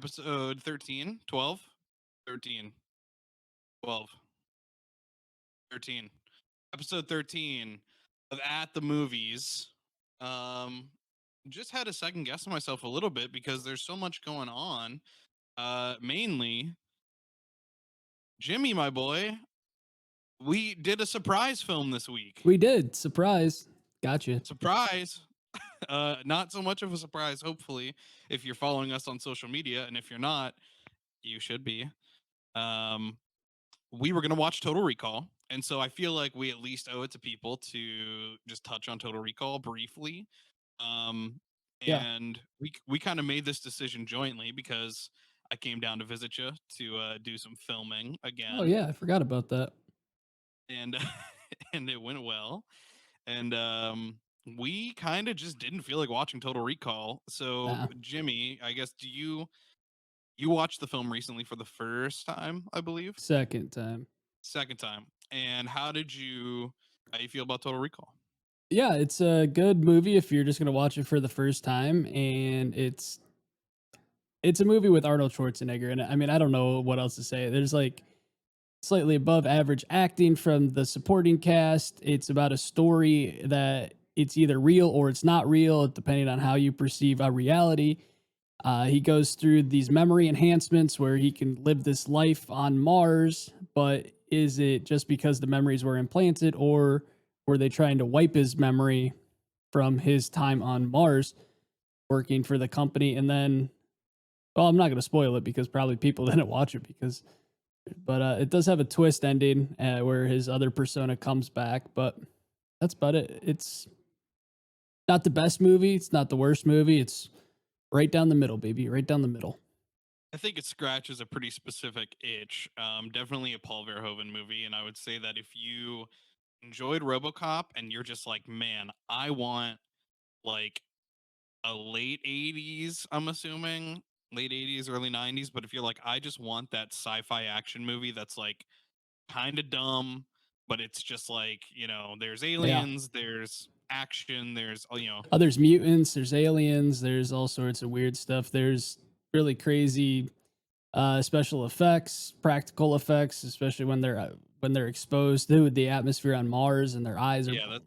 episode 13, 12, 13, 12, 13. Episode 13 of At the Movies. Um, just had to second guess myself a little bit because there's so much going on. Mainly, Jimmy, my boy, we did a surprise film this week. We did. Surprise. Gotcha. Surprise. Not so much of a surprise, hopefully, if you're following us on social media. And if you're not, you should be. Um, we were going to watch Total Recall. And so I feel like we at least owe it to people to just touch on Total Recall briefly. Um, Yeah. and we kind of made this decision jointly because I came down to visit you to do some filming Oh, again. yeah. I forgot about that. And and it went well. And we kind of just didn't feel like watching Total Recall. So Nah. Jimmy, I guess you watched the film recently for the first time, I believe? Second time. Second time. And how you feel about Total Recall? Yeah, it's a good movie if you're just gonna watch it for the first time, and it's a movie with Arnold Schwarzenegger, and I mean, I don't know what else to say. There's like slightly above average acting from the supporting cast. It's about a story that it's either real or it's not real, depending on how you perceive a reality. He goes through these memory enhancements where he can live this life on Mars, but is it just because the memories were implanted, or were they trying to wipe his memory from his time on Mars working for the company? And then, well, I'm not going to spoil it because probably people didn't watch it but it does have a twist ending where his other persona comes back, but that's about it. It's not the best movie. It's not the worst movie. It's right down the middle, baby. Right down the middle. I think it scratches a pretty specific itch. Definitely a Paul Verhoeven movie, and I would say that if you enjoyed RoboCop and you're just like, man, I want like a late 80s, I'm assuming, late 80s, early 90s, but if you're like, I just want that sci-fi action movie that's like kind of dumb, but it's just like, there's Yeah. aliens, there's action, there's, Oh, there's mutants, there's aliens, there's all sorts of weird stuff. There's really crazy special effects, practical effects, especially when they're exposed to the atmosphere on Mars and their eyes are yeah,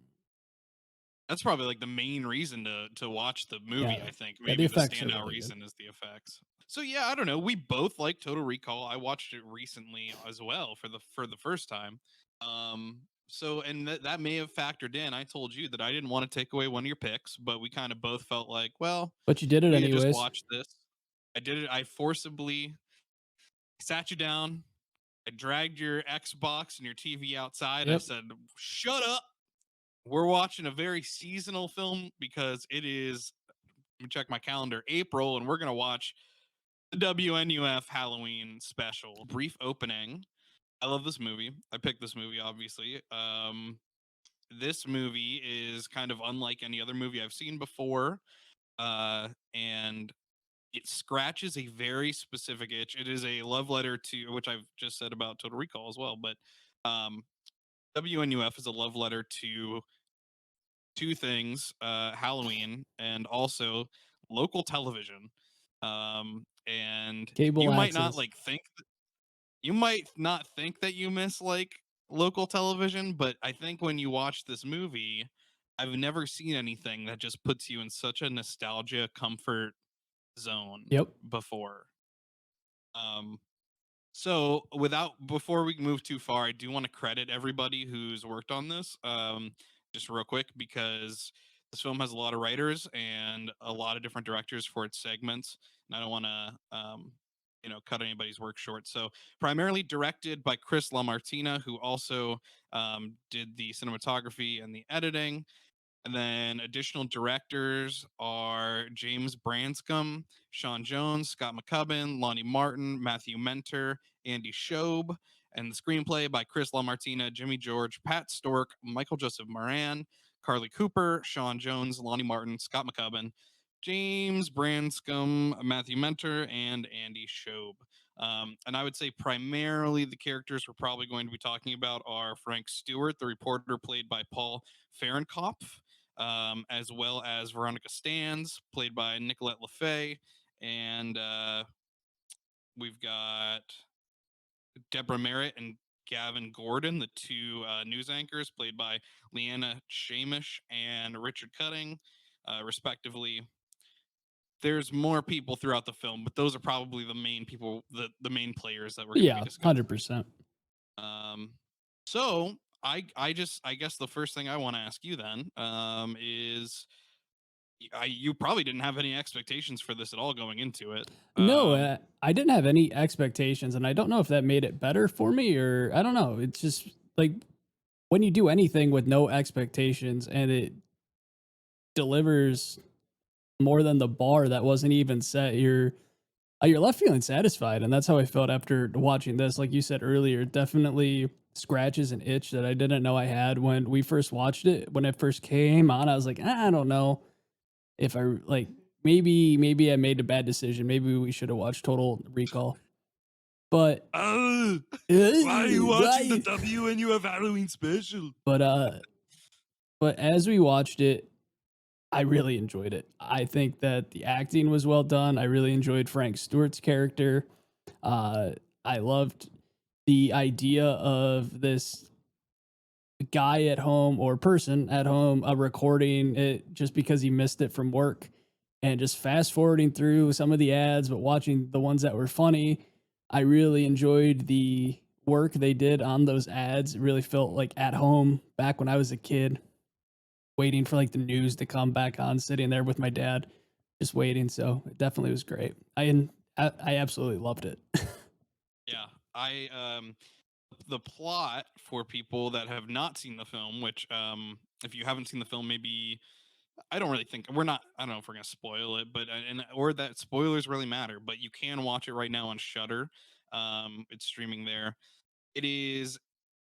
that's probably like the main reason to watch the movie. yeah, I think yeah, the maybe the effects are standout really good. reason is the effects. So yeah, I don't know. We both like Total Recall. I watched it recently as well for the first time. So and that may have factored in. I told you that I didn't want to take away one of your picks, but we kind of both felt like, well, But you did it we had just anyways. watched this. I did it. I forcibly sat you down. I dragged your Xbox and your TV outside. I Yep. said, "Shut up. We're watching a very seasonal film because it is, let me check my calendar, April, and we're going to watch the WNUF Halloween special." Brief opening. I love this movie. I picked this movie, obviously. This movie is kind of unlike any other movie I've seen before. And it scratches a very specific itch. It is a love letter to, which I've just said about Total Recall as well, but um, WNUF is a love letter to two things: Halloween and also local television. And Cable you might not access. like think you might not think that you miss like local television, but I think when you watch this movie, I've never seen anything that just puts you in such a nostalgia comfort zone Yep. before. Um, so before we move too far, I do want to credit everybody who's worked on this. Just real quick, because this film has a lot of writers and a lot of different directors for its segments, and I don't want to cut anybody's work short. So primarily directed by Chris LaMartina, who also did the cinematography and the editing. And then additional directors are James Branscombe, Sean Jones, Scott McCubbin, Lonnie Martin, Matthew Mentor, Andy Shobe, and the screenplay by Chris LaMartina, Jimmy George, Pat Stork, Michael Joseph Moran, Carly Cooper, Sean Jones, Lonnie Martin, Scott McCubbin, James Branscombe, Matthew Mentor, and Andy Shobe. And I would say primarily the characters we're probably going to be talking about are Frank Stewart, the reporter played by Paul Fahrenkopf, as well as Veronica Stans, played by Nicolette LaFay, and We've got Deborah Merritt and Gavin Gordon, the two news anchors, played by Leanna Shamish and Richard Cutting, respectively. There's more people throughout the film, but those are probably the main people, the main players that we're going to be Yeah, discussing. 100%. Um, so I guess the first thing I want to ask you then is you probably didn't have any expectations for this at all going into it. No, Um, I didn't have any expectations, and I don't know if that made it better for me or I don't know. It's just like when you do anything with no expectations and it delivers more than the bar that wasn't even set, you're left feeling satisfied, and that's how I felt after watching this. Like you said earlier, it definitely scratches an itch that I didn't know I had when we first watched it. When it first came on, I was like, I don't know if I like maybe I made a bad decision. Maybe we should have watched Total Recall. But oh, why are you watching the right. WNUF Halloween special? But but as we watched it, I really enjoyed it. I think that the acting was well done. I really enjoyed Frank Stewart's character. Uh, I loved the idea of this guy at home or person at home recording it just because he missed it from work and just fast forwarding through some of the ads, but watching the ones that were funny. I really enjoyed the work they did on those ads. It really felt like at home back when I was a kid, waiting for like the news to come back on, sitting there with my dad, just waiting. So it definitely was great. I absolutely loved it. Yeah, I the plot for people that have not seen the film, which if you haven't seen the film, maybe I don't really think we're not. I don't know if we're gonna spoil it, but and or that spoilers really matter. But you can watch it right now on Shudder. It's streaming there. It is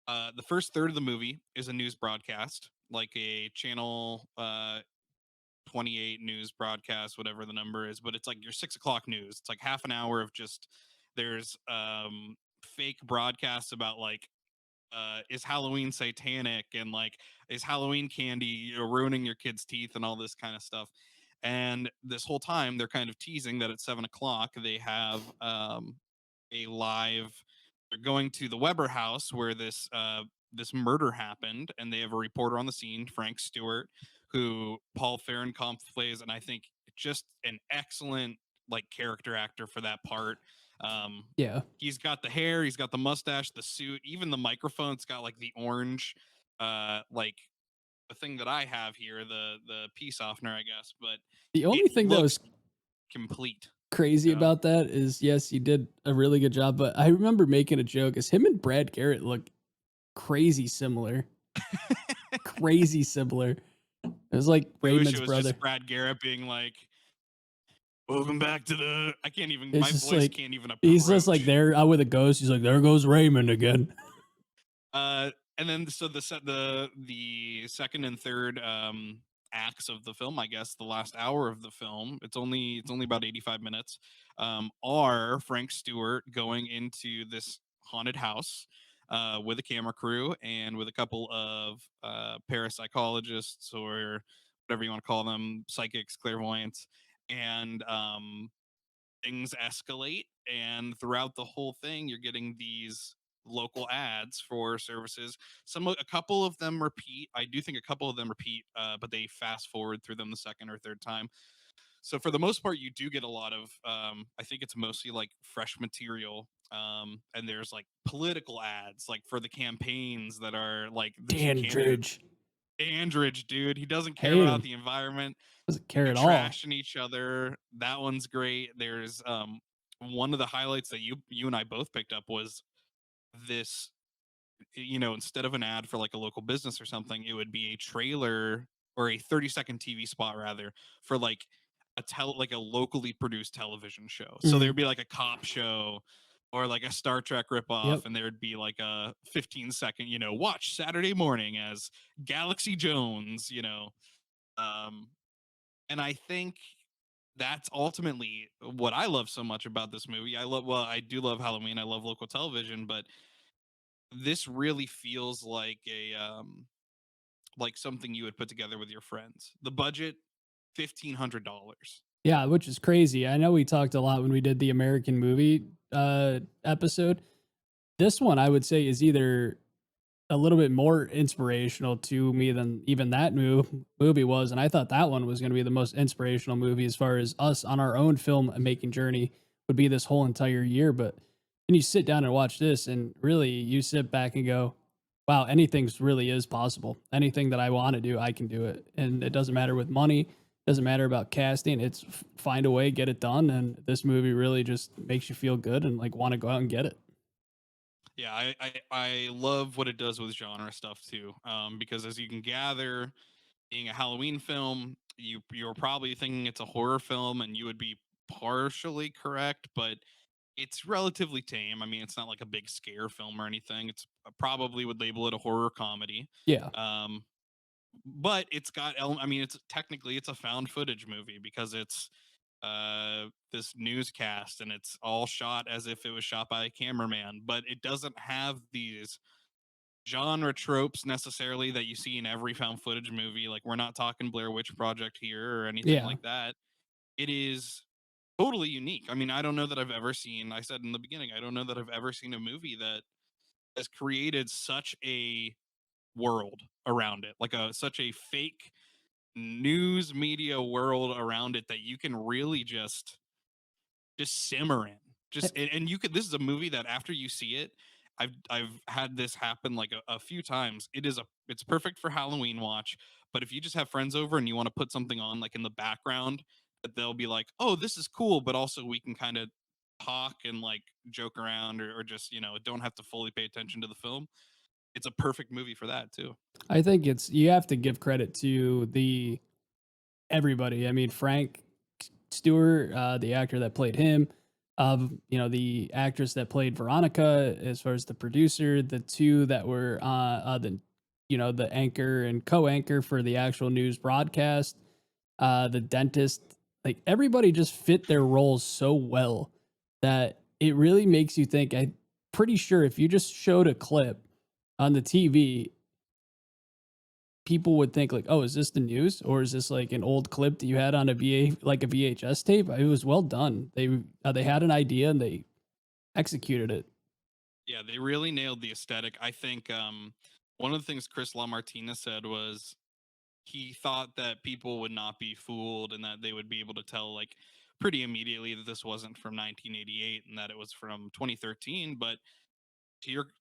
the first third of the movie is a news broadcast, like a channel 28 news broadcast, whatever the number is. But it's like your 6 o'clock news. It's like half an hour of just there's fake broadcasts about like is Halloween satanic and like is Halloween candy ruining your kids' teeth and all this kind of stuff. And this whole time they're kind of teasing that at 7 o'clock they have a live. They're going to the Weber house where this murder happened, and they have a reporter on the scene, Frank Stewart, who Paul Fahrenkampf plays, and I think just an excellent like character actor for that part. Um, Yeah. he's got the hair, he's got the mustache, the suit, even the microphone. It's got like the orange, like the thing that I have here, the peace softener, I guess, but The it only thing that looks was complete. crazy You know? about that is yes, he did a really good job, but I remember making a joke as him and Brad Garrett look crazy similar. Crazy similar. It was like I wish Raymond's it was brother. just Brad Garrett being like, "Welcome back to the." I can't even. It's My just voice like can't even he's just like approach. there out with a ghost. He's like, there goes Raymond again. And then so the second and third acts of the film, I guess the last hour of the film, it's only about 85 minutes, are Frank Stewart going into this haunted house with a camera crew and with a couple of parapsychologists or whatever you want to call them, psychics, clairvoyants, and things escalate. And throughout the whole thing, you're getting these local ads for services. A couple of them repeat. I do think a couple of them repeat, but they fast forward through them the second or third time. So for the most part, you do get a lot of. I think it's mostly like fresh material. And there's like political ads, like for the campaigns that are like the two candidates. Dandridge. Andridge, dude, he doesn't care Hate about him. the environment. Doesn't care They're at all. trashing each other. That one's great. There's one of the highlights that you and I both picked up was this, instead of an ad for like a local business or something, it would be a trailer or a 30-second TV spot rather for like like a locally produced television show. So Mhm. there'd be like a cop show or like a Star Trek ripoff, Yep. and there'd be like a 15-second, watch Saturday morning as Galaxy Jones, um, and I think that's ultimately what I love so much about this movie. I do love Halloween. I love local television, but this really feels like something you would put together with your friends. The budget, $1,500. Yeah, which is crazy. I know we talked a lot when we did the American movie episode. This one I would say is either a little bit more inspirational to me than even that movie was, and I thought that one was gonna be the most inspirational movie as far as us on our own film making journey would be this whole entire year, but then you sit down and watch this, and really you sit back and go, "Wow, anything's really is possible. Anything that I wanna do, I can do it." And it doesn't matter with money, doesn't matter about casting, it's find a way, get it done, and this movie really just makes you feel good and, like, wanna go out and get it. Yeah, I love what it does with genre stuff too. Because as you can gather, being a Halloween film, you're probably thinking it's a horror film, and you would be partially correct, but it's relatively tame. I mean, it's not like a big scare film or anything. It's probably would label it a horror comedy. Yeah. Um, but it's got I mean, it's technically it's a found footage movie because it's this newscast, and it's all shot as if it was shot by a cameraman, but it doesn't have these genre tropes necessarily that you see in every found footage movie. Like, we're not talking Blair Witch Project here or anything Yeah. like that. It is totally unique. I mean, I don't know that I've ever seen, I said in the beginning, I don't know that I've ever seen a movie that has created such a world around it, like a such a fake news media world around it that you can really just simmer in. Just and you could, this is a movie that after you see it, I've had this happen like a few times. It's perfect for Halloween watch, but if you just have friends over and you want to put something on like in the background, that they'll be like, "Oh, this is cool," but also we can kind of talk and like joke around, or just, don't have to fully pay attention to the film. It's a perfect movie for that too. I think it's you have to give credit to the everybody. I mean, Frank Stewart, the actor that played him, of the actress that played Veronica, as far as the producer, the two that were the the anchor and co-anchor for the actual news broadcast, the dentist, like everybody just fit their roles so well that it really makes you think. I'm pretty sure if you just showed a clip on the TV, people would think like, "Oh, is this the news, or is this like an old clip that you had on a like a VHS tape?" It was well done. They had an idea and they executed it. Yeah, they really nailed the aesthetic. I think one of the things Chris LaMartina said was he thought that people would not be fooled, and that they would be able to tell like pretty immediately that this wasn't from 1988 and that it was from 2013. But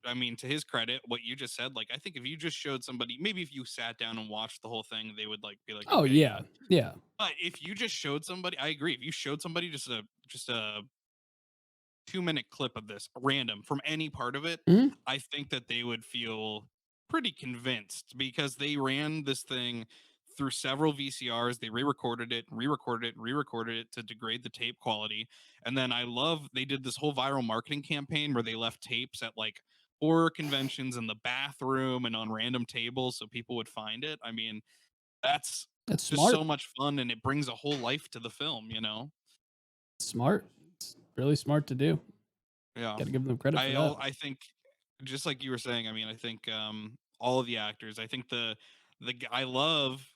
I mean, to his credit, what you just said, like, I think if you just showed somebody, maybe if you sat down and watched the whole thing, they would like be like, Oh okay, yeah. yeah, yeah. But if you just showed somebody, I agree. If you showed somebody just a 2-minute clip of this random from any part of it, Mhm. I think that they would feel pretty convinced because they ran this thing through several VCRs. They re-recorded it, re-recorded it, re-recorded it to degrade the tape quality. And then I love they did this whole viral marketing campaign where they left tapes at like horror conventions in the bathroom and on random tables so people would find it. I mean, that's That's just so smart. much fun, and it brings a whole life to the film. Smart. It's really smart to do. Yeah. Got to give them credit for that. I think just like you were saying, I mean, I think all of the actors, I think I love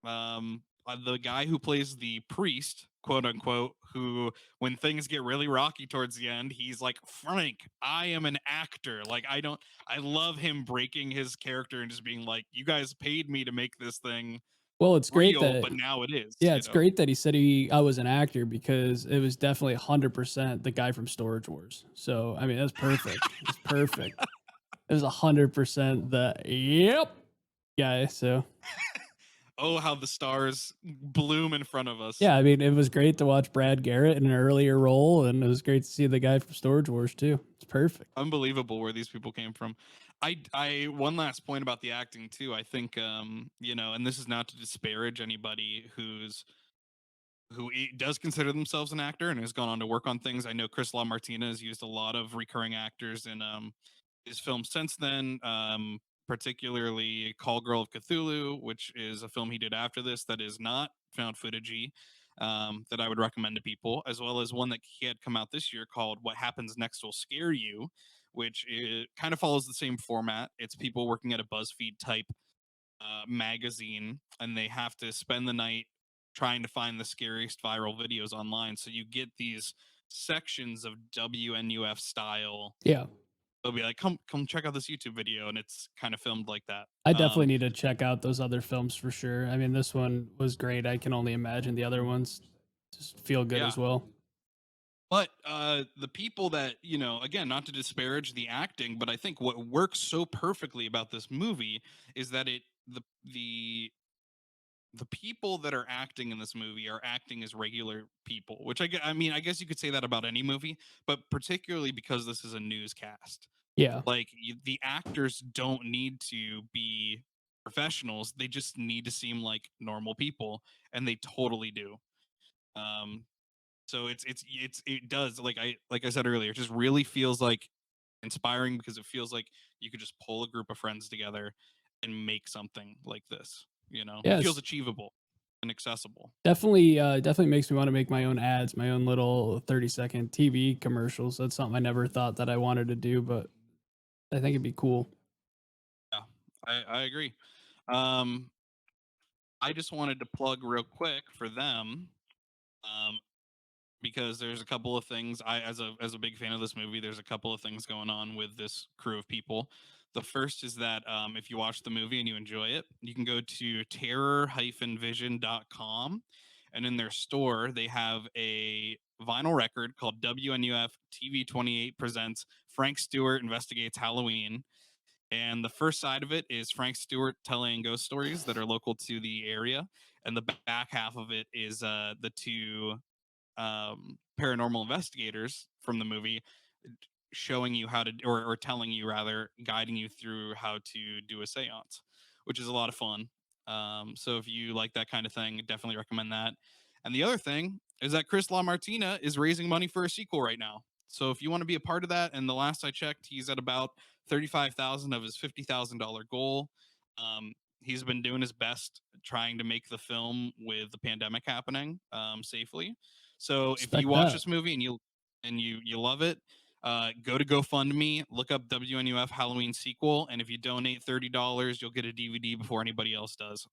the guy who plays the priest, quote unquote, who when things get really rocky towards the end, he's like, "Frank, I am an actor." Like, I love him breaking his character and just being like, "You guys paid me to make this thing Well, it's great real, that but now it is, yeah, you it's know." great that he said I was an actor because it was definitely 100% the guy from Storage Wars. So I mean, that's perfect. It's perfect. It was 100% the yep guy. So Oh, how the stars bloom in front of us. yeah, I mean, it was great to watch Brad Garrett in an earlier role, and it was great to see the guy from Storage Wars too. It's perfect. Unbelievable where these people came from. I one last point about the acting too. I think and this is not to disparage anybody does consider themselves an actor and has gone on to work on things. I know Chris LaMartina has used a lot of recurring actors in his films since then, particularly Call Girl of Cthulhu, which is a film he did after this that is not found footagey, that I would recommend to people, as well as one that he had come out this year called What Happens Next Will Scare You, which kind of follows the same format. It's people working at a BuzzFeed type magazine, and they have to spend the night trying to find the scariest viral videos online. So you get these sections of WNUF style. Yeah. They'll be like, come check out this YouTube video, and it's kind of filmed like that. I definitely need to check out those other films for sure. I mean, this one was great. I can only imagine the other ones just feel good Yeah. as well. But the people that, again, not to disparage the acting, but I think what works so perfectly about this movie is that the people that are acting in this movie are acting as regular people, which I mean, I guess you could say that about any movie, but particularly because this is a newscast. Yeah. Like the actors don't need to be professionals; they just need to seem like normal people, and they totally do. Um, so it does, like I said earlier, it just really feels like inspiring because it feels like you could just pull a group of friends together and make something like this. It feels Yes. achievable and accessible. Definitely makes me want to make my own ads, my own little 30-second TV commercials. That's something I never thought that I wanted to do, but I think it'd be cool. Yeah, I agree. Um, I just wanted to plug real quick for them. Um, because there's a couple of things I as a big fan of this movie, there's a couple of things going on with this crew of people. The first is that if you watch the movie and you enjoy it, you can go to terror-vision.com, and in their store they have a vinyl record called WNUF TV 28 presents Frank Stewart investigates Halloween. And the first side of it is Frank Stewart telling ghost stories that are local to the area, and the back half of it is the two paranormal investigators from the movie showing you how to, or telling you rather, guiding you through how to do a seance, which is a lot of fun. So if you like that kind of thing, definitely recommend that. And the other thing is that Chris LaMartina is raising money for a sequel right now. So if you want to be a part of that, and the last I checked, he's at about 35,000 of his $50,000 goal. He's been doing his best trying to make the film with the pandemic happening safely. So if you Respect watch that. this movie and you love it, go to GoFundMe, look up WNUF Halloween sequel, and if you donate $30, you'll get a DVD before anybody else does.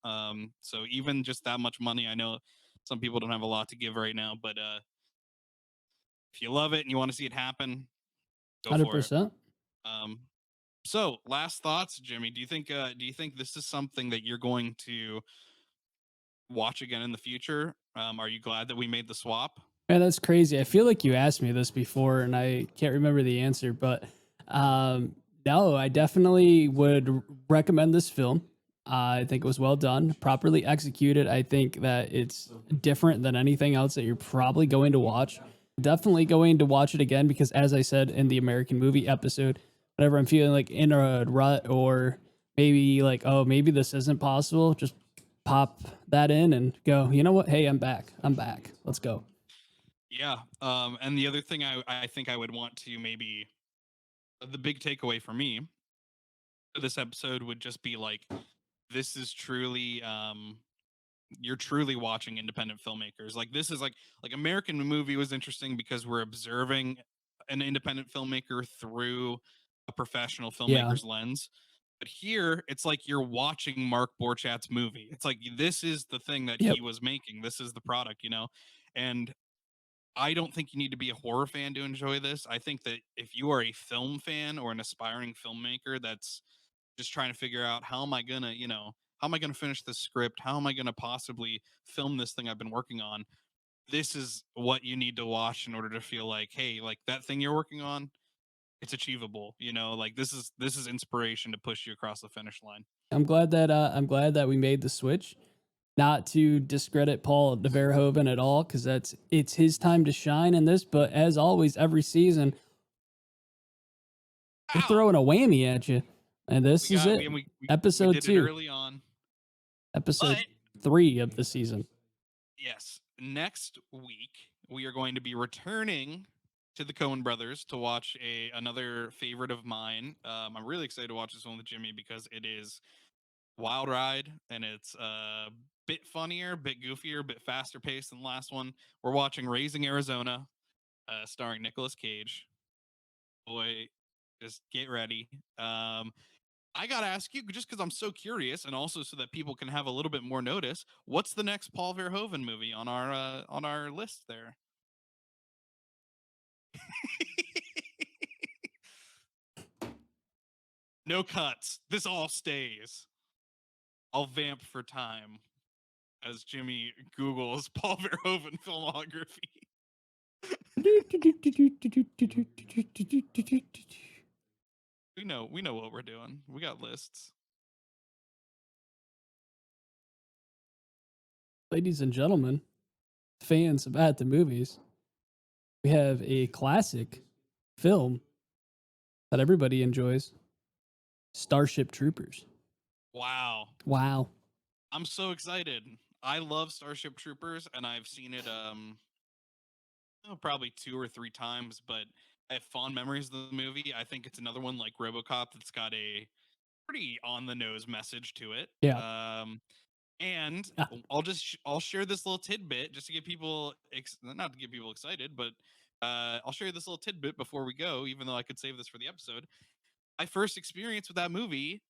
So even just that much money, I know some people don't have a lot to give right now, but if you love it and you want to see it happen, go for it. 100%. Um, so last thoughts, Jimmy. Do you think this is something that you're going to watch again in the future? Are you glad that we made the swap? Man, that's crazy. I feel like you asked me this before and I can't remember the answer, but um, no, I definitely would recommend this film. I think it was well done, properly executed. I think that it's different than anything else that you're probably going to watch. Definitely going to watch it again because, as I said in the American movie episode, whenever I'm feeling like in a rut or maybe like, oh, maybe this isn't possible, just pop that in and go, you know what? Hey, I'm back. I'm back. Let's go. Yeah. And the other thing I think I would want to maybe, the big takeaway for me for this episode would just be like, this is truly you're truly watching independent filmmakers. Like this is like American movie was interesting because we're observing an independent filmmaker through a professional Yeah. filmmaker's lens. But here it's like you're watching Mark Borchat's movie. It's like this is the thing that Yep. he was making. This is the product. And I don't think you need to be a horror fan to enjoy this. I think that if you are a film fan or an aspiring filmmaker that's just trying to figure out how am I gonna finish this script? How am I gonna possibly film this thing I've been working on? This is what you need to watch in order to feel like, hey, like that thing you're working on, it's achievable. Like this is inspiration to push you across the finish line. I'm glad that we made the switch. Not to discredit Paul de Verhoeven at all, because it's his time to shine in this. But as always, every season we're Ow! throwing a whammy at you, and We this is got it. we Episode did it two, early on. episode But 3 of the season. yes, next week we are going to be returning to the Coen Brothers to watch another favorite of mine. I'm really excited to watch this one with Jimmy because it is Wild Ride, and it's a bit funnier, bit goofier, bit faster paced than the last one. We're watching Raising Arizona, starring Nicolas Cage. Boy, just get ready. I gotta ask you, just because I'm so curious, and also so that people can have a little bit more notice. What's the next Paul Verhoeven movie on our list there? No cuts. This all stays. I'll vamp for time as Jimmy Googles Paul Verhoeven filmography. We know what we're doing. We got lists. Ladies and gentlemen, fans of At the Movies, we have a classic film that everybody enjoys, Starship Troopers. Wow. Wow. I'm so excited. I love Starship Troopers, and I've seen it probably 2 or 3 times, but I have fond memories of the movie. I think it's another one like RoboCop that's got a pretty on the nose message to it. Yeah. And Ah, I'll share this little tidbit just to get people not to get people excited, but I'll share this little tidbit before we go, even though I could save this for the episode. My first experience with that movie,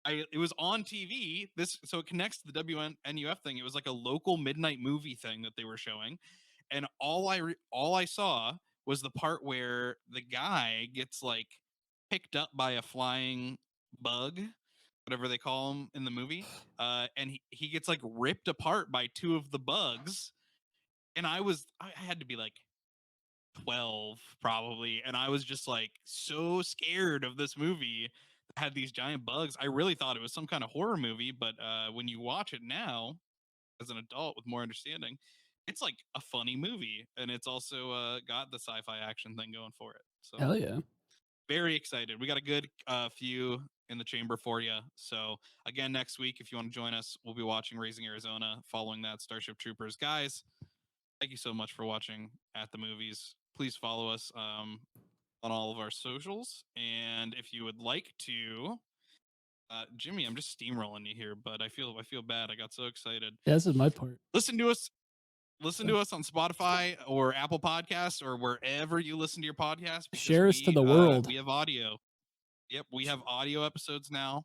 it was on TV. So it connects to the WNUF thing. It was like a local midnight movie thing that they were showing, and all I saw was the part where the guy gets like picked up by a flying bug, whatever they call him in the movie, and he gets like ripped apart by 2 of the bugs, and I had to be like 12 probably, and I was just like so scared of this movie that had these giant bugs. I really thought it was some kind of horror movie, but when you watch it now as an adult with more understanding, it's like a funny movie, and it's also got the sci-fi action thing going for it. So hell yeah. very excited. We got a good few in the chamber for you. So again, next week, if you want to join us, we'll be watching Raising Arizona, following that Starship Troopers. Guys, thank you so much for watching At the Movies. Please follow us on all of our socials, and if you would like to, Jimmy, I'm just steamrolling you here, but I feel bad. I got so excited. Yeah, this is my part. Listen to us. Listen to us on Spotify or Apple Podcasts or wherever you listen to your podcast, because Share us to the world. we have audio. Yep, we have audio episodes now.